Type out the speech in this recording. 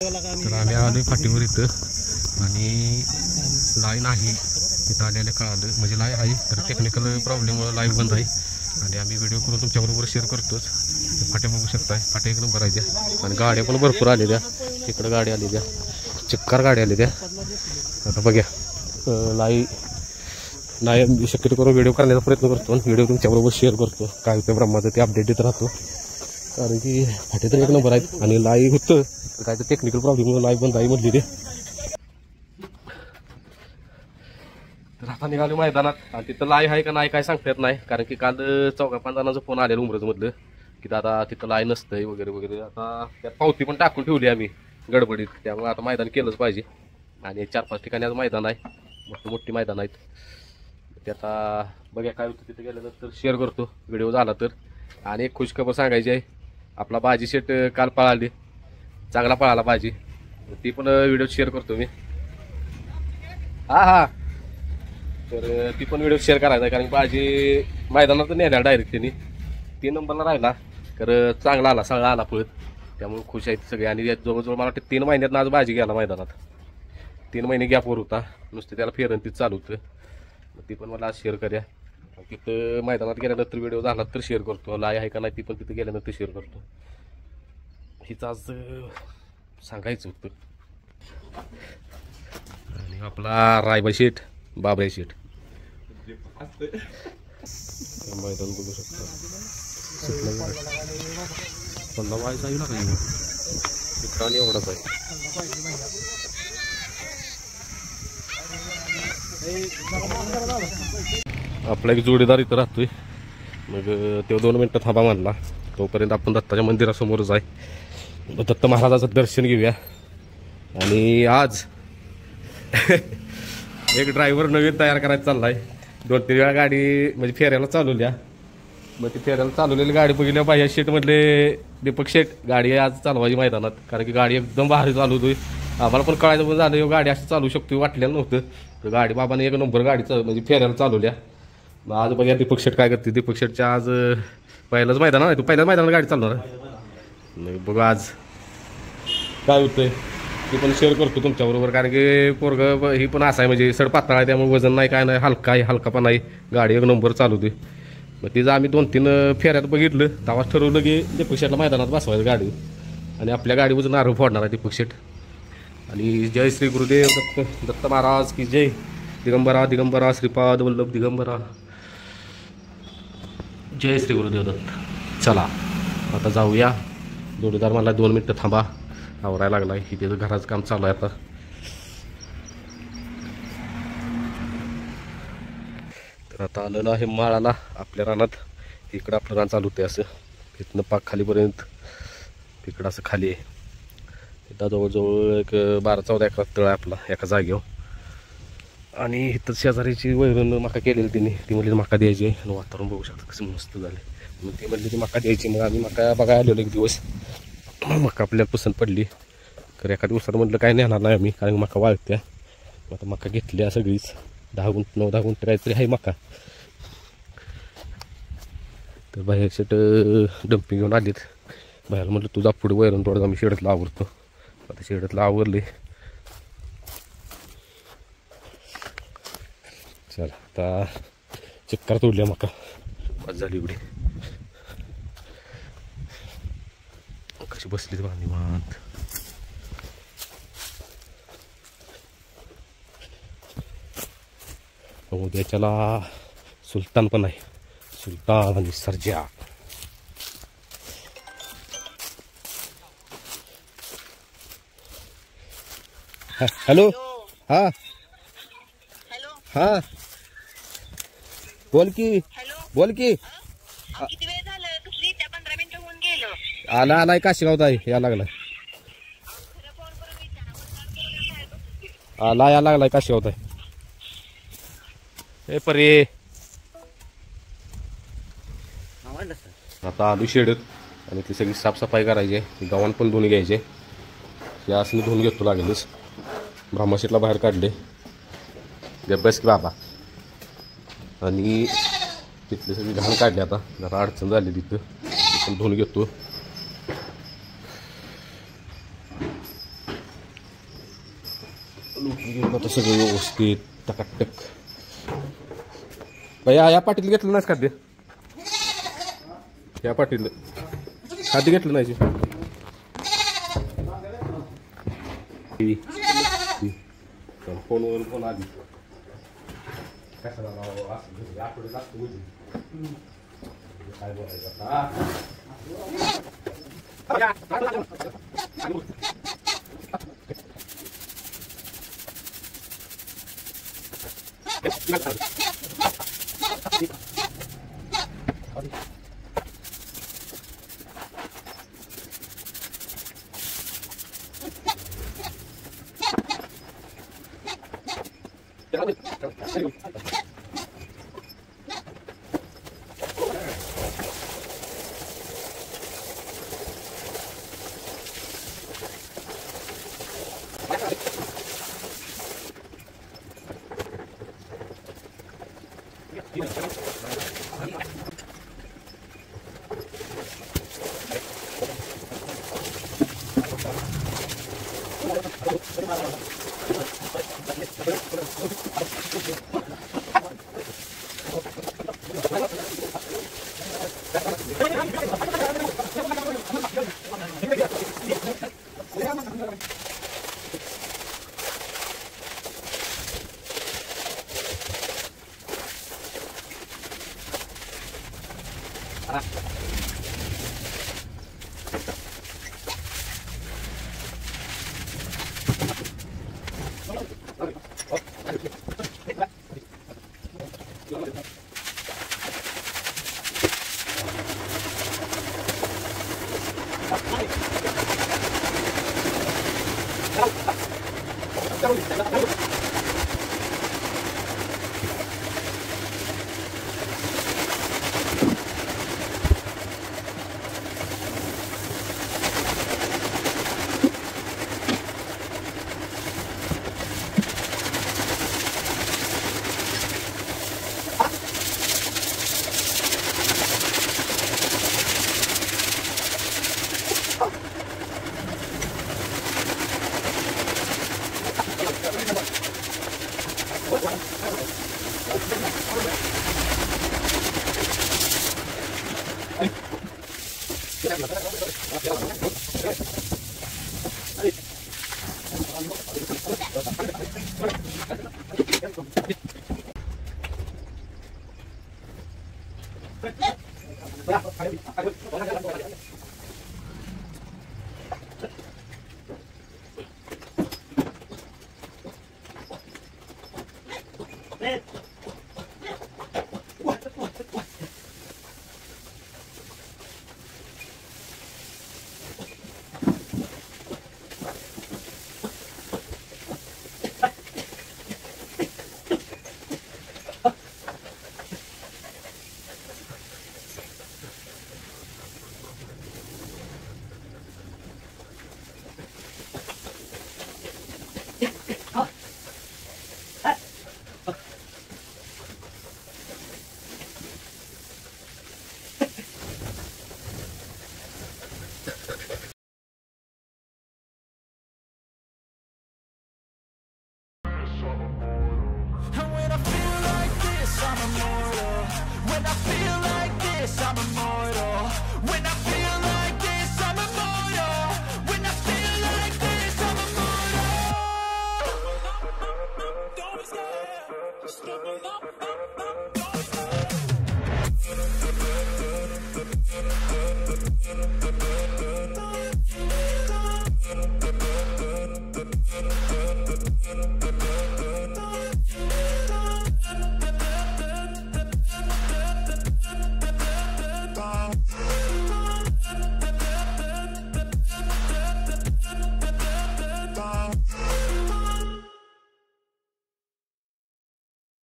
तर आम्ही आलो फाटीवर इथं आणि लाईन आहे इथं आलेलं कळालं म्हणजे लाईन आहे तर टेक्निकल प्रॉब्लेममुळे लाईव्ह बंद आहे आणि आम्ही व्हिडिओ करून तुमच्याबरोबर शेअर करतोच. फाटे बघू शकताय, फाटे एक नंबर आहे त्या आणि गाड्या पण भरपूर आलेल्या. इकडं गाड्या आलेल्या, चिक्कार गाड्या आलेल्या. आता बघा नाही शक्यतो करून व्हिडिओ करण्याचा प्रयत्न करतो, व्हिडिओ तुमच्याबरोबर शेअर करतो. काय होतं ब्रह्माचं ते अपडेट देत राहतो कारण की फाटे तर एक नंबर आहेत आणि लाईव्ह होतं काय तर टेक्निकल प्रॉब्लेम लाईव्ह बंद आहे म्हटली ते. तर आता निघालो मैदानात आणि तिथं लाईव्ह आहे का नाही काय सांगता येत नाही कारण की काल 4-5 जणांचा फोन आलेला उमरजमधलं की दादा तिथं लाईव्ह नसतंय वगैरे वगैरे. आता त्यात पावती पण टाकून ठेवली आम्ही गडबडीत, त्यामुळे आता मैदान केलंच पाहिजे. आणि 4-5 ठिकाणी आज मैदान आहे, मोठी मैदान आहेत. ते आता बघा काय होतं तिथे गेल्यानंतर शेअर करतो व्हिडिओ झाला तर. आणि एक खुशखबर सांगायची आहे, आपला बाजी शेट काल पळाली, चांगला पळाला बाजी, ती पण व्हिडिओ शेअर करतो मी. हा तर ती पण व्हिडिओ शेअर करायचा कारण बाजी मैदानात नेल्या डायरेक्ट त्यांनी 3 नंबरला राहिला तर चांगला आला, सगळा आला पळत, त्यामुळे खुश आहेत सगळे. आणि जवळजवळ मला वाटतं 3 महिन्यात आज बाजी गेला मैदानात, 3 महिने गॅपवर होता नुसतं, त्याला फेरन तीच चालू होतं. ती पण मला आज शेअर करूया. तिथं मैदानात गेल्यानंतर व्हिडिओ झाला तर शेअर करतो, लाई आहे का नाही ती पण तिथं गेल्यानंतर शेअर करतो. हिच आज सांगायचं होतं. आणि आपला रायबा शेठ, बाबराय शेठ मैदान बघू शकता. समजा व्हायचा येऊ नका मित्रांनी एवढाच आहे. आपला एक जोडीदार इथं राहतोय, मग तो 2 मिनटं थांबा म्हणला, तोपर्यंत आपण दत्ताच्या मंदिरासमोरच आहे, दत्त महाराजाचं दर्शन घेऊया. आणि आज एक ड्रायव्हर नवीन तयार करायचा चाललाय. 2-3 वेळा गाडी म्हणजे फेऱ्याला चालवल्या, मग ती फेऱ्याला चालवलेली गाडी बघितल्या बाह्या शेट म्हटले दीपक शेट गाडी आज चालवायची मैदानात कारण की गाडी एकदम भारी चालवतोय. आम्हाला पण कळायचं पण झालं गाडी असं चालू शकतो वाटलेलं नव्हतं. तर गाडी बाबाने एक नंबर गाडी म्हणजे फेऱ्याला चालवल्या. मग आज बघा दीपक शेट काय करते. दीपक शेटच्या आज पहिलंच मैदान आहे, तू पहिल्याच मैदानात गाडी चालवणार नाही. बघू आज काय होतंय ती पण शेअर करतो तुमच्याबरोबर कारण की पोरग ही पण असं आहे म्हणजे सड पातळ आहे, त्यामुळे वजन नाही काय नाही, हलका आहे, हलका पण नाही, गाडी एक नंबर चालवते. मग तिचं आम्ही 2-3 फेऱ्यात बघितलं, तेव्हाच ठरवलं की दीपक शेटला मैदानात बसवायचं गाडी आणि आपल्या गाडीवरून नारळ फोडणार आहे दीपक शेट. आणि जय श्री गुरुदेव दत्त महाराज की जय. दिगंबरा श्रीपाद वल्लभ दिगंबरा, जय श्री गुरुदेव दत्त. चला आता जाऊया. जोडीदार मला 2 मिनटं थांबा, आवरायला लागलाय, की त्याचं घराचं काम चालू आहे आता. तर आता आलेलं आहे माळाला आपल्या रानात. इकडं आपलं रान चालू होते असं, इथनं पाक खालीपर्यंत इकडं असं खाली आहे. इथं जवळजवळ एक 12-14 एकर तळ आहे आपला एका जागेवर. आणि इथं शेजारीची वैरण मका केलेली तिने, ती म्हणली मका द्यायची आहे. आणि वातावरण बघू शकता कसं मस्त झालं. मग ती म्हणली ती मका द्यायची, मग आम्ही मका बघायला आलेलो एक दिवस. मका आपल्याला पसंत पडली, तर एका दिवसात म्हटलं काय नेणार नाही आम्ही कारण मका वाळत्या. आता मका घेतल्या सगळीच 9-10 गुंठ काहीतरी आहे मका. तर बाहेर शेट डम्पिंग घेऊन आलीत. बाहेर म्हटलं तुझा पुढे वैरण थोडं आम्ही शेडतला आवरतो. आता शेडतला आवरले. चला आता चिक्कार तोडल्या मका, बस झाली एवढी. कशी बसली बा निवांत. उद्याच्याला सुलतान पण आहे, सुलतान आणि सर्जा. हॅलो. हा हा बोल की. बोल की. किती वेळ झालं दुसरी त्या 15 मिनिटं होऊन गेलो. आलाय काशीगावत आहे, या लागला या लागलाय काशीगावत आहे. हे परे आता आलू शेडत आणि ती सगळी साफसफाई करायची आहे. गावान पण धुवून घ्यायचे, या असं धुवून घेतो लागेलच. ब्रह्मशेटला बाहेर काढले बस की बाबा. आणि तिथले सगळी घाण काढली, आता जरा अडचण झाली तिथं, पण धुवून घेतो. लुटून घेऊन आता सगळं व्यवस्थित टकाटक. भैया या पाटील घेतलं नाहीस खाद्य? या पाटील खाद्य घेतलं नाही? फोनवर फोन आधी कशाला आठवडे लागतो काय बोलायचं आता. And when I feel like this, I'm immortal. When I feel like this, I'm immortal.